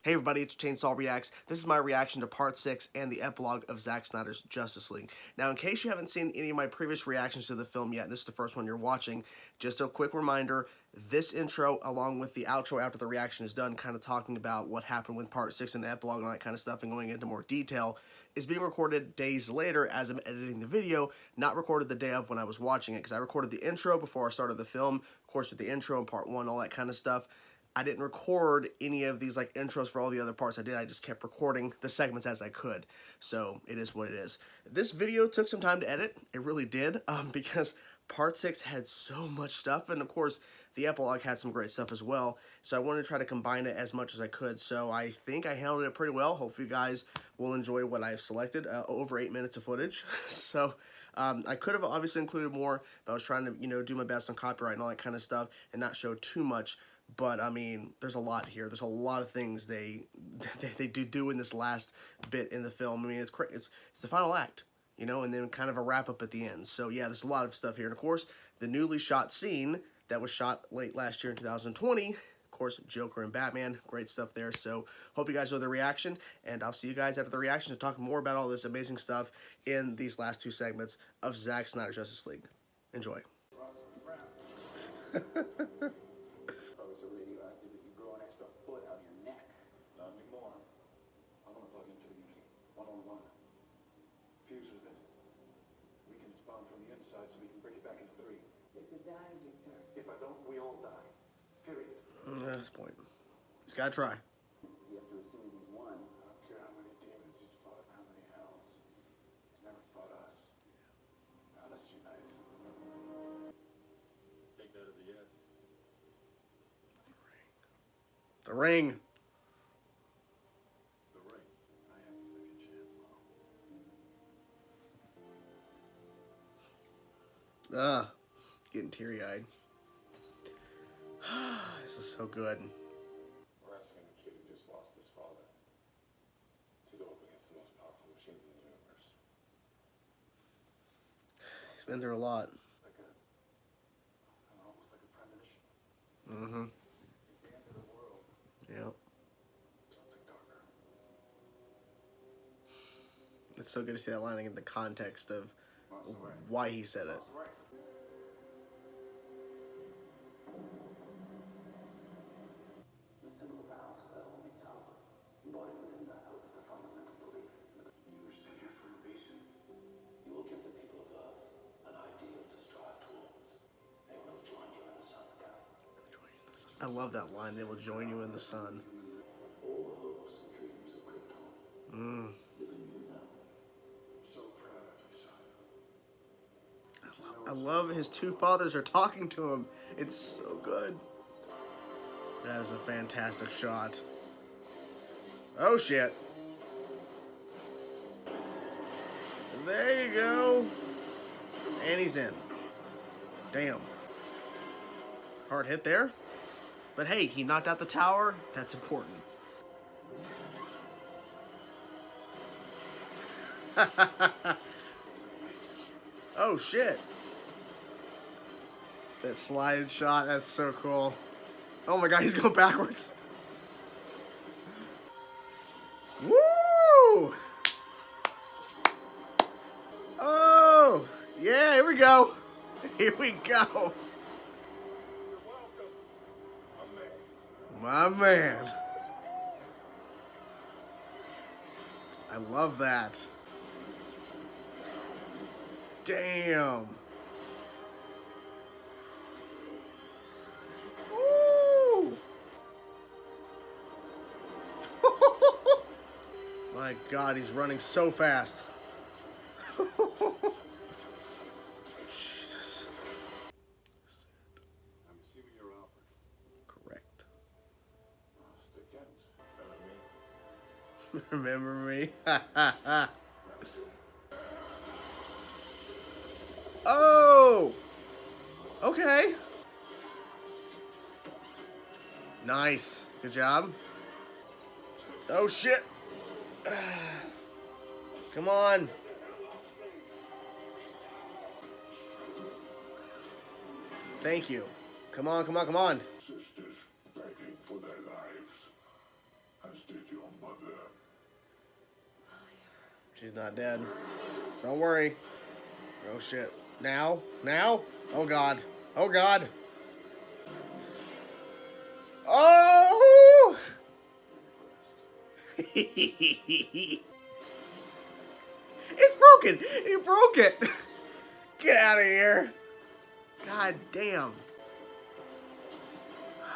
Hey everybody, it's Chainsaw Reacts. This is my reaction to Part 6 and the epilogue of Zack Snyder's Justice League. Now, in case you haven't seen any of my previous reactions to the film yet, and this is the first one you're watching, just a quick reminder, this intro, along with the outro after the reaction is done, kind of talking about what happened with Part 6 and the epilogue and all that kind of stuff and going into more detail, is being recorded days later as I'm editing the video, not recorded the day of when I was watching it, because I recorded the intro before I started the film, of course with the intro and Part 1, all that kind of stuff. I didn't record any of these like intros for all the other parts I did. I just kept recording the segments as I could. So it is what it is. This video took some time to edit. It really did, because Part 6 had so much stuff. And of course, the epilogue had some great stuff as well. So I wanted to try to combine it as much as I could. So I think I handled it pretty well. Hopefully you guys will enjoy what I've selected. Over 8 minutes of footage. So I could have obviously included more, but I was trying to, do my best on copyright and all that kind of stuff and not show too much. But, I mean, there's a lot here. There's a lot of things they do in this last bit in the film. I mean, it's the final act, and then kind of a wrap-up at the end. So, yeah, there's a lot of stuff here. And, of course, the newly shot scene that was shot late last year in 2020, of course, Joker and Batman, great stuff there. So, hope you guys know the reaction, and I'll see you guys after the reaction to talk more about all this amazing stuff in these last two segments of Zack Snyder's Justice League. Enjoy. So we can break it back into three. You could die, Victor. If I don't, we all die. Period. At this point, he's got to try. We have to assume he's won. I don't care how many demons he's fought, how many hells. He's never fought us. Not us united. Take that as a yes. The ring. Getting teary-eyed. This is so good. We're asking a kid who just lost his father to go up against the most powerful machines in the universe. He's been through a lot. Almost like a premonition. Mm-hmm. It's the end of the world. Yep. Something darker. It's so good to see that line in the context of why he said it. I love that line. They will join you in the sun. All the hopes and dreams of Krypton. Living you now. I'm so proud of you, son. I love his two fathers are talking to him. It's so good. That is a fantastic shot. Oh shit. There you go. And he's in. Damn. Hard hit there. But hey, he knocked out the tower. That's important. Oh shit. That slide shot, that's so cool. Oh my god, he's going backwards. Woo! Oh! Yeah, here we go. Here we go. My man. I love that. Damn. Woo! My God, he's running so fast. Jesus. I'm assuming you're Alfred. Correct. Remember me? Remember me? Oh! Okay. Nice. Good job. Oh, shit. Come on. Thank you. Come on, come on, come on. Sisters begging for their lives as they She's not dead. Don't worry. Oh shit. Now? Now? Oh god. Oh god. Oh! It's broken! He broke it! Get out of here! God damn.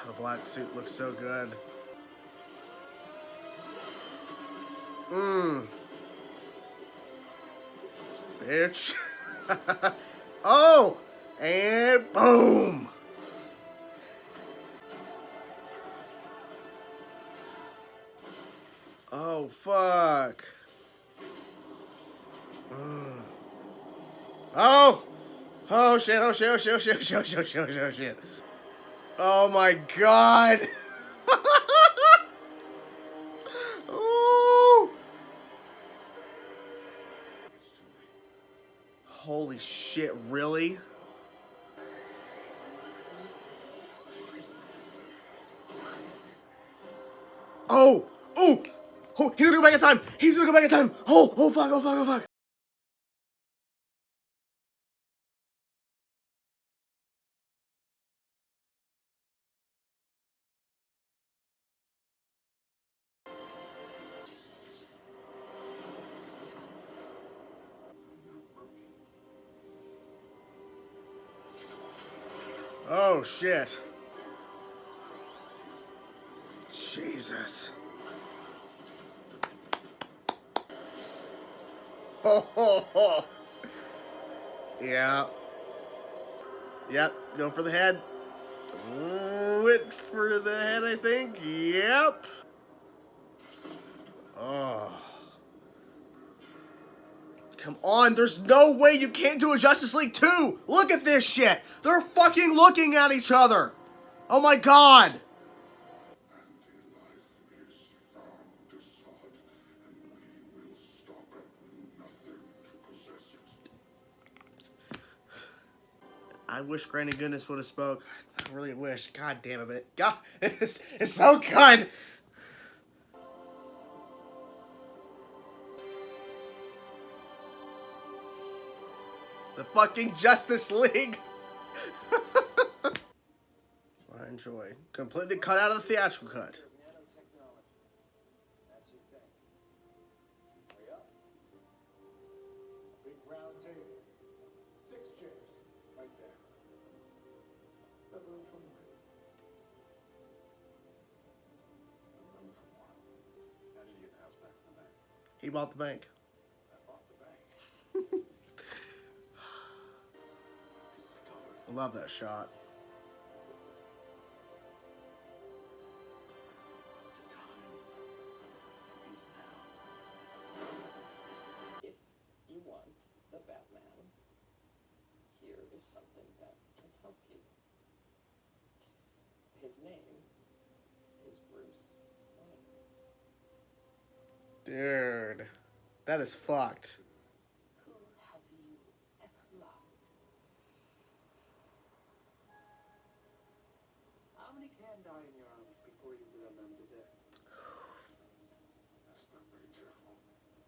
The black suit looks so good. Bitch. Oh! And boom! Oh, fuck. Oh! Oh, shit, oh, shit, oh, shit, oh, shit, oh, shit, oh, shit, oh, shit, oh, shit. Oh, my God. Ooh. Holy shit, really? Oh! Oh! Oh, he's gonna go back in time! He's gonna go back in time! Oh! Oh, fuck, oh, fuck, oh, fuck! Oh, shit. Jesus. Oh, oh, oh. Yeah. Yep, go for the head. Went for the head, I think. Yep. Oh. Come on, there's no way you can't do a Justice League 2! Look at this shit! They're fucking looking at each other! Oh my god! I wish Granny Goodness would have spoke. I really wish. God damn it. God, it's so good! The fucking Justice League! I enjoy. Completely cut out of the theatrical cut. That's your thing. Hurry up. Big round table. 6 chairs. Right there. No room for more. No room for more. How did you get the house back from the bank? He bought the bank. I bought the bank. I love that shot. The time is now. If you want the Batman, here is something that can help you. His name is Bruce Wayne. Dude. That is fucked. Who have you ever loved? How many can die in your arms before you will them to death? That's not very careful.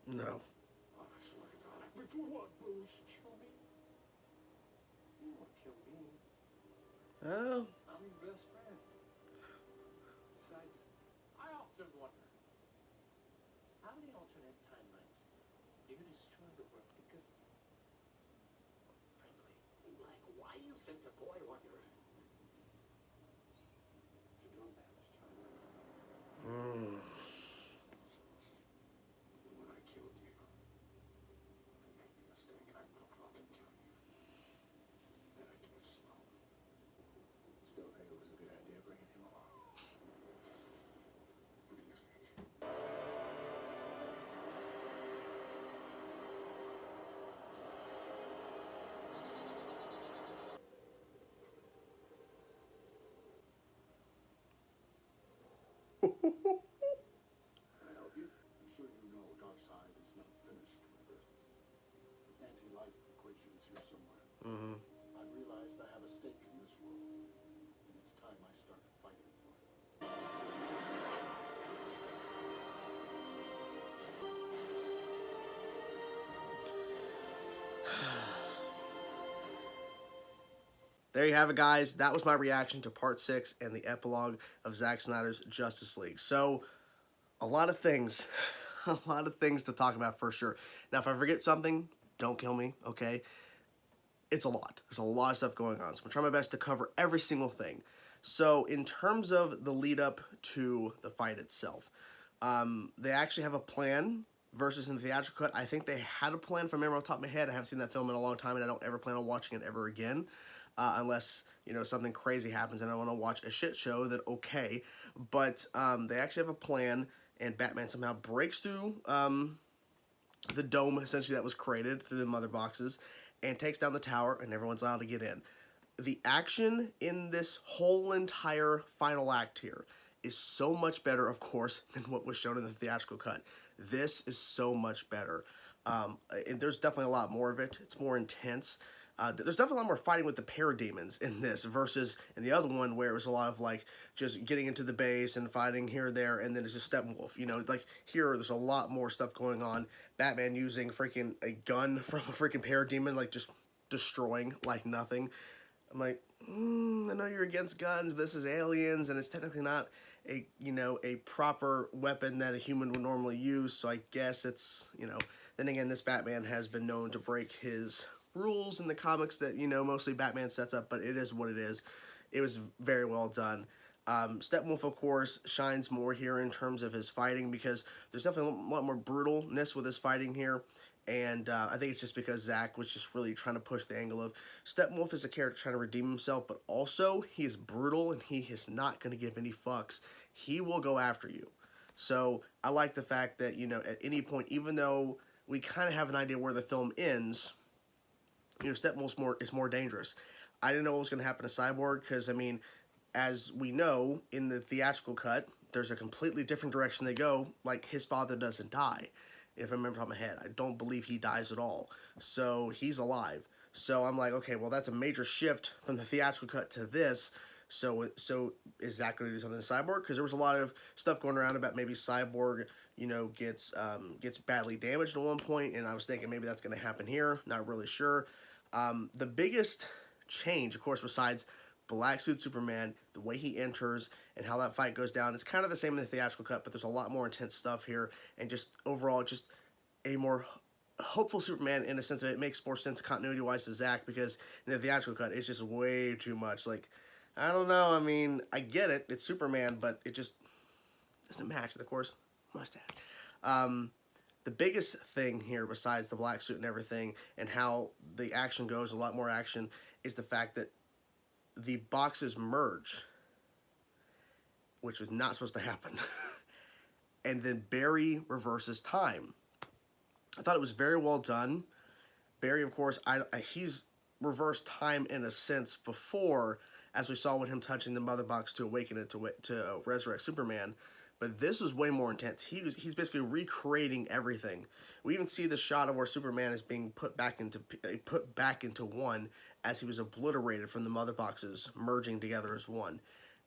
No. Honest, look at it. Before what, Bruce? Kill me? You won't kill me. Oh. I'm your best friend. Besides, I often wonder, how many alternate timelines do you destroy the world because, frankly, like, why you sent a boy wonder? You're doing bad this time. When I killed you, I made the mistake. I will fucking kill you. And I do it slow. Still think it was a good idea bringing him along. What do you think? Can I help you? I'm sure you know Darkseid is not finished with Earth. Anti-life equations here somewhere. I realized I have a stake in this world, and it's time I started fighting for it. there you have it, guys. That was my reaction to Part 6 and the epilogue of Zack Snyder's Justice League. So, a lot of things. A lot of things to talk about for sure. Now, if I forget something, don't kill me, okay? It's a lot. There's a lot of stuff going on. So, I'm trying my best to cover every single thing. So, in terms of the lead up to the fight itself, they actually have a plan versus in the theatrical cut. I think they had a plan from memory off the top of my head. I haven't seen that film in a long time, and I don't ever plan on watching it ever again. Unless, you know, something crazy happens and I want to watch a shit show, then okay. But they actually have a plan, and Batman somehow breaks through the dome, essentially, that was created through the mother boxes, and takes down the tower, and everyone's allowed to get in. The action in this whole entire final act here is so much better, of course, than what was shown in the theatrical cut. This is so much better. And there's definitely a lot more of it. It's more intense. There's definitely a lot more fighting with the parademons in this versus in the other one where it was a lot of like just getting into the base and fighting here or there, and then it's just Steppenwolf. You know, like here there's a lot more stuff going on. Batman using freaking a gun from a freaking parademon, like just destroying like nothing. I'm like, I know you're against guns, but this is aliens, and it's technically not a, you know, a proper weapon that a human would normally use, so I guess it's, you know, then again, this Batman has been known to break his rules in the comics that, you know, mostly Batman sets up, but it is what it is. It was very well done. Steppenwolf, of course, shines more here in terms of his fighting because there's definitely a lot more brutalness with his fighting here. And I think it's just because Zack was just really trying to push the angle of Steppenwolf is a character trying to redeem himself, but also he is brutal and he is not going to give any fucks. He will go after you. So I like the fact that, you know, at any point, even though we kind of have an idea where the film ends, you know, Steppenwolf is more dangerous. I didn't know what was going to happen to Cyborg because, I mean, as we know, in the theatrical cut, there's a completely different direction they go. Like, his father doesn't die. If I remember off my head, I don't believe he dies at all. So he's alive. So I'm like, okay, well, that's a major shift from the theatrical cut to this. So is Zack going to do something to Cyborg? Because there was a lot of stuff going around about maybe Cyborg, you know, gets badly damaged at one point, and I was thinking maybe that's going to happen here. Not really sure. The biggest change, of course, besides Black Suit Superman, the way he enters and how that fight goes down, it's kind of the same in the theatrical cut, but there's a lot more intense stuff here, and just overall, just a more hopeful Superman in a sense of it makes more sense continuity-wise to Zack, because in the theatrical cut, it's just way too much. Like, I don't know, I mean, I get it, it's Superman, but it just doesn't match, of course, mustache. The biggest thing here, besides the black suit and everything, and how the action goes, a lot more action, is the fact that the boxes merge, which was not supposed to happen. And then Barry reverses time. I thought it was very well done. Barry, of course, he's reversed time in a sense before, as we saw with him touching the mother box to awaken it to resurrect Superman. But this was way more intense. He's basically recreating everything. We even see the shot of where Superman is being put back into one as he was obliterated from the mother boxes merging together as one.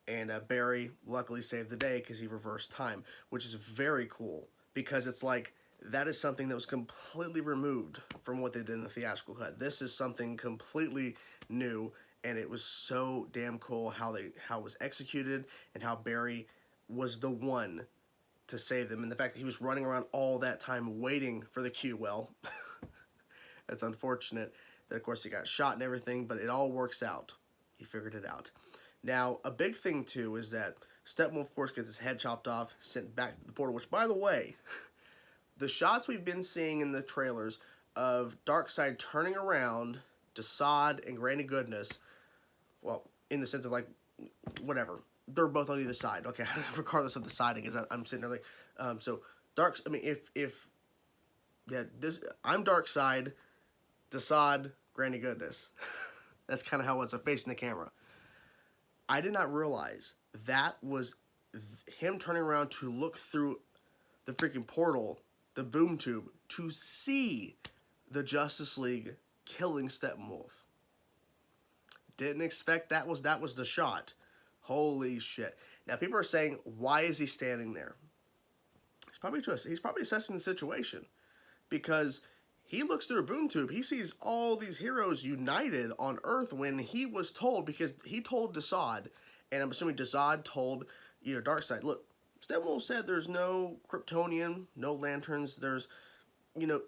And Barry luckily saved the day because he reversed time, which is very cool because it's like that is something that was completely removed from what they did in the theatrical cut. This is something completely new, and it was so damn cool how it was executed and how Barry was the one to save them, and the fact that he was running around all that time waiting for the cue. Well, that's unfortunate that of course he got shot and everything, but it all works out. He figured it out. Now, a big thing too is that Steppenwolf, of course, gets his head chopped off, sent back to the portal, which, by the way, the shots we've been seeing in the trailers of Darkseid turning around to Sod and Granny Goodness, well, in the sense of like, whatever, they're both on either side, okay, regardless of the siding, is I'm sitting there like, so I mean, I'm Darkseid, Desaad, Granny Goodness. That's kind of how it's facing the camera. I did not realize that was him turning around to look through the freaking portal, the boom tube, to see the Justice League killing Steppenwolf. Didn't expect that was the shot. Holy shit. Now, people are saying, why is he standing there? He's probably assessing the situation. Because he looks through a boom tube. He sees all these heroes united on Earth when he was told, because he told Desaad, and I'm assuming Desaad told, Darkseid, look, Steppenwolf said there's no Kryptonian, no lanterns, there's,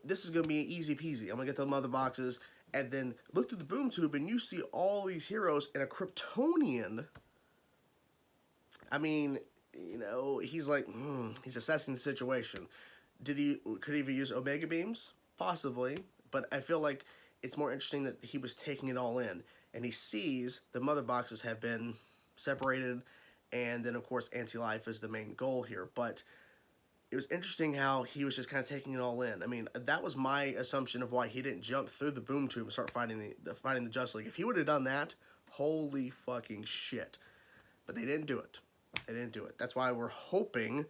this is going to be easy peasy. I'm going to get the mother boxes, and then look through the boom tube, and you see all these heroes, and a Kryptonian, I mean, he's like, he's assessing the situation. Could he even use Omega beams? Possibly, but I feel like it's more interesting that he was taking it all in, and he sees the mother boxes have been separated, and then of course anti-life is the main goal here. But it was interesting how he was just kind of taking it all in. I mean, that was my assumption of why he didn't jump through the boom tube and start fighting the Justice League. If he would have done that, holy fucking shit! But they didn't do it. They didn't do it. That's why we're hoping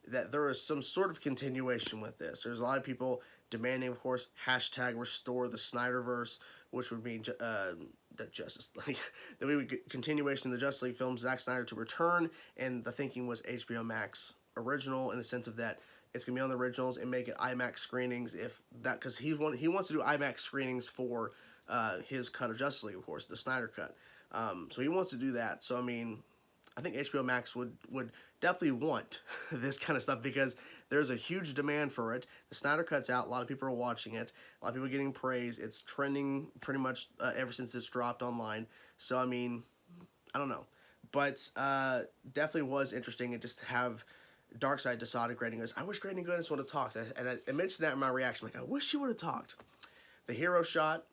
that there is some sort of continuation with this. There's a lot of people demanding, of course, hashtag restore the Snyderverse, which would mean the Justice League. There would be continuation of the Justice League films, Zack Snyder to return, and the thinking was HBO Max original in the sense of that it's going to be on the originals and make it IMAX screenings, because he wants to do IMAX screenings for his cut of Justice League, of course, the Snyder cut. So he wants to do that. So, I mean, I think HBO Max would definitely want this kind of stuff because there's a huge demand for it. The Snyder Cut's out. A lot of people are watching it. A lot of people are getting praise. It's trending pretty much ever since it's dropped online. So, I mean, I don't know. But definitely was interesting just to have Darkseid decided Grady Goods. I wish Grady Goods would have talked. And I mentioned that in my reaction. Like, I wish he would have talked. The hero shot,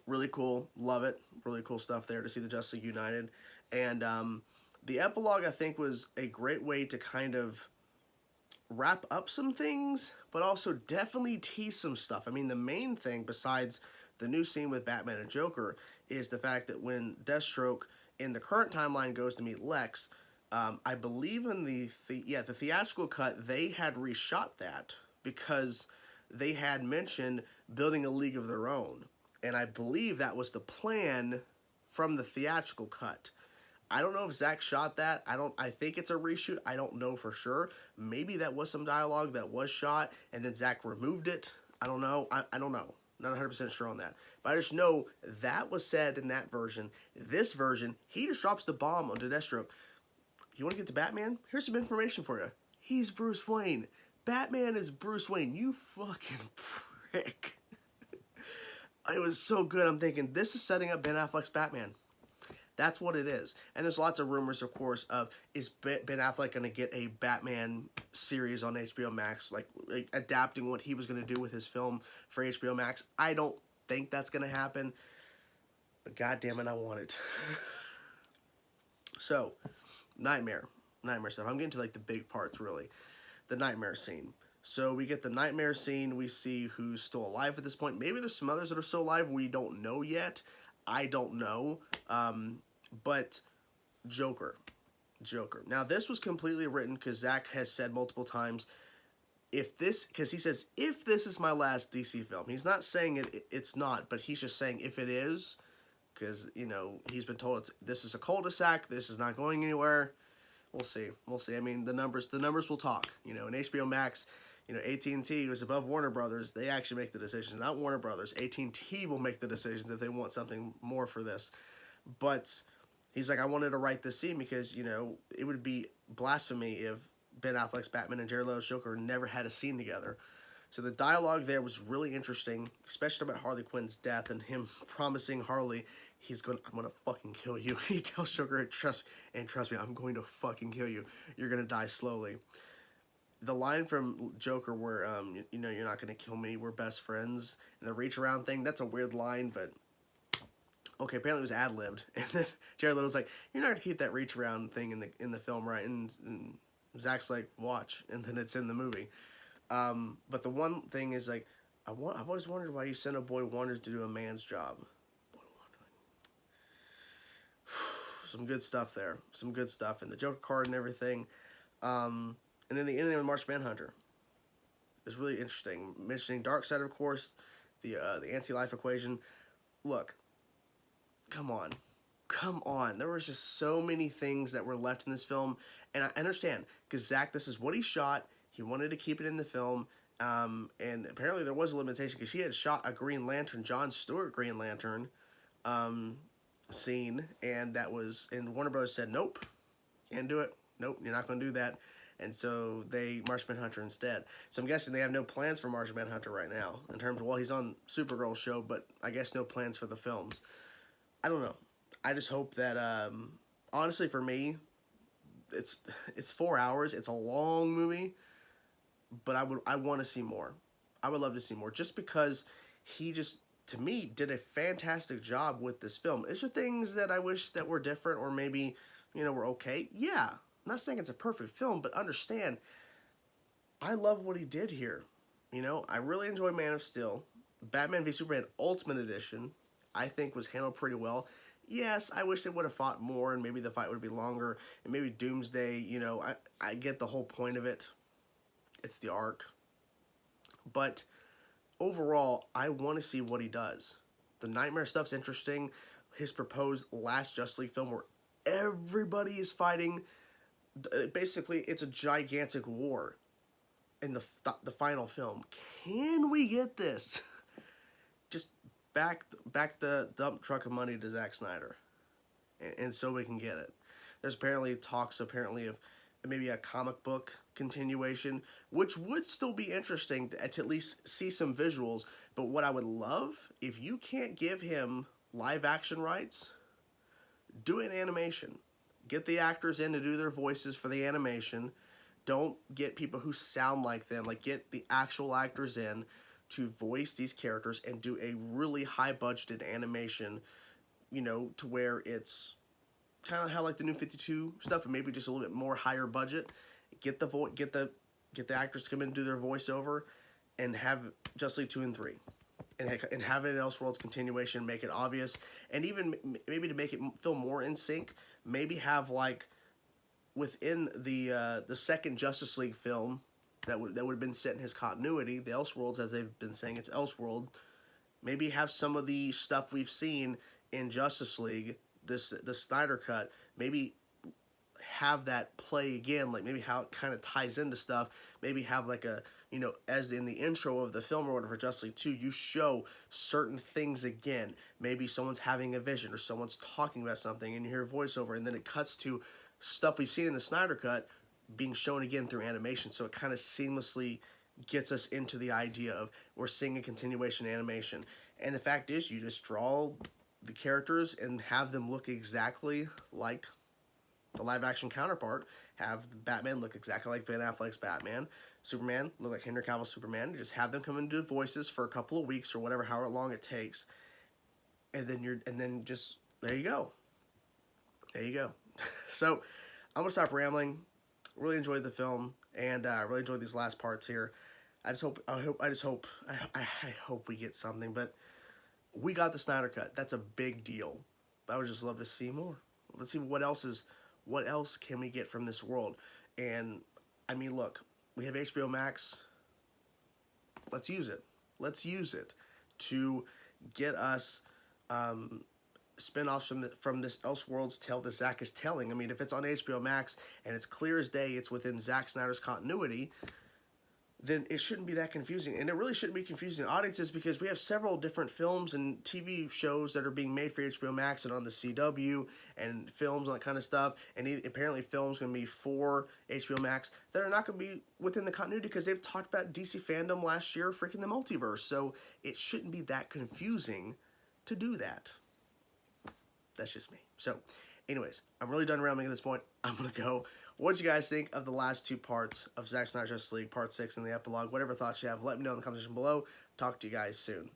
really cool. Love it. Really cool stuff there to see the Justice League united. And the epilogue, I think, was a great way to kind of wrap up some things, but also definitely tease some stuff. I mean, the main thing, besides the new scene with Batman and Joker, is the fact that when Deathstroke in the current timeline goes to meet Lex, I believe in the theatrical cut, they had reshot that because they had mentioned building a league of their own. And I believe that was the plan from the theatrical cut. I don't know if Zack shot that. I think it's a reshoot. I don't know for sure. Maybe that was some dialogue that was shot and then Zack removed it. I don't know. I don't know. Not 100% sure on that. But I just know that was said in that version. This version, he just drops the bomb onto Deathstroke. You want to get to Batman? Here's some information for you. He's Bruce Wayne. Batman is Bruce Wayne. You fucking prick. It was so good. I'm thinking, this is setting up Ben Affleck's Batman. That's what it is. And there's lots of rumors, of course, of is Ben Affleck going to get a Batman series on HBO Max, like adapting what he was going to do with his film for HBO Max. I don't think that's going to happen, but goddamn it, I want it. So, Nightmare stuff. I'm getting to like the big parts, really. The Nightmare scene. So we get the Nightmare scene. We see who's still alive at this point. Maybe there's some others that are still alive. We don't know yet. I don't know. But Joker. Now, this was completely written because Zack has said multiple times, because he says, if this is my last DC film. He's not saying it's not, but he's just saying if it is, because, he's been told this is a cul-de-sac, this is not going anywhere. We'll see. I mean, the numbers will talk. In HBO Max, AT&T was above Warner Brothers. They actually make the decisions, not Warner Brothers. AT&T will make the decisions if they want something more for this. But he's like, I wanted to write this scene because, it would be blasphemy if Ben Affleck's Batman and Jared Leto's Joker never had a scene together. So the dialogue there was really interesting, especially about Harley Quinn's death and him promising Harley, I'm gonna fucking kill you. He tells Joker, trust me, I'm going to fucking kill you. You're gonna die slowly. The line from Joker where, you're not gonna kill me, we're best friends, and the reach around thing, that's a weird line, but okay, apparently it was ad-libbed. And then Jared Leto's like, you're not gonna keep that reach around thing in the film, right? And Zack's like, watch, and then it's in the movie. But the one thing is like, I've always wondered why you sent a boy wonder to do a man's job. Some good stuff there. Some good stuff. And the Joker card and everything. And then the ending of March Manhunter is really interesting. Mentioning Darkseid, of course. The anti-life equation. Look. Come on. There was just so many things that were left in this film. And I understand. Because Zack, this is what he shot. He wanted to keep it in the film. And apparently there was a limitation because he had shot a Green Lantern, John Stewart Green Lantern, scene, and Warner Brothers said, nope, can't do it. Nope, you're not going to do that. And so they Martian Manhunter instead. So I'm guessing they have no plans for Martian Manhunter right now in terms of, well, he's on Supergirl's show, but I guess no plans for the films. I don't know. I just hope that, honestly, for me, it's 4 hours. It's a long movie, but I want to see more. I would love to see more, just because he just, to me, did a fantastic job with this film. Is there things that I wish that were different, or maybe, were okay? Yeah. I'm not saying it's a perfect film, but understand, I love what he did here. I really enjoy Man of Steel. Batman v Superman Ultimate Edition, I think, was handled pretty well. Yes, I wish they would have fought more, and maybe the fight would be longer, and maybe Doomsday, I get the whole point of it. It's the arc. But overall, I want to see what he does. The Nightmare stuff's interesting. His proposed last Justice League film, where everybody is fighting. Basically, it's a gigantic war in the final film. Can we get this? Just back the dump truck of money to Zack Snyder, and so we can get it. There's talks of maybe a comic book continuation, which would still be interesting to at least see some visuals. But what I would love, if you can't give him live action rights, do an animation. Get the actors in to do their voices for the animation. Don't get people who sound like them. Get the actual actors in to voice these characters and do a really high-budgeted animation, to where it's kind of how the New 52 stuff, and maybe just a little bit more higher budget. Get the actors to come in and do their voiceover, and have Justice League 2 and 3. And have it in Elseworlds continuation, make it obvious, and even maybe to make it feel more in sync, maybe have within the second Justice League film that would have been set in his continuity, the Elseworlds, as they've been saying, it's Elseworld. Maybe have some of the stuff we've seen in Justice League, the Snyder cut, maybe have that play again, maybe how it kind of ties into stuff. Maybe have as in the intro of the film or whatever, Justice League 2, you show certain things again. Maybe someone's having a vision, or someone's talking about something, and you hear a voiceover, and then it cuts to stuff we've seen in the Snyder cut being shown again through animation. So it kind of seamlessly gets us into the idea of we're seeing a continuation animation. And the fact is, you just draw the characters and have them look exactly like the live-action counterpart. Have Batman look exactly like Ben Affleck's Batman. Superman look like Henry Cavill's Superman. You just have them come and do voices for a couple of weeks or whatever, however long it takes, and then just there you go. There you go. So I'm gonna stop rambling. Really enjoyed the film, and really enjoyed these last parts here. I hope we get something, but we got the Snyder cut. That's a big deal. But I would just love to see more. Let's see what else can we get from this world. And I mean, look, we have HBO Max. Let's use it. Let's use it to get us spin-offs from this Elseworlds tale that Zack is telling. I mean, if it's on HBO Max and it's clear as day, it's within Zack Snyder's continuity, then it shouldn't be that confusing. And it really shouldn't be confusing to audiences, because we have several different films and TV shows that are being made for HBO Max and on the CW, and films and that kind of stuff. And apparently films going to be for HBO Max that are not going to be within the continuity, because they've talked about DC fandom last year, freaking the multiverse. So it shouldn't be that confusing to do that. That's just me. So anyways, I'm really done rambling at this point. I'm going to go. What did you guys think of the last two parts of Zack Snyder's Justice League, Part 6 and the Epilogue? Whatever thoughts you have, let me know in the comment section below. Talk to you guys soon.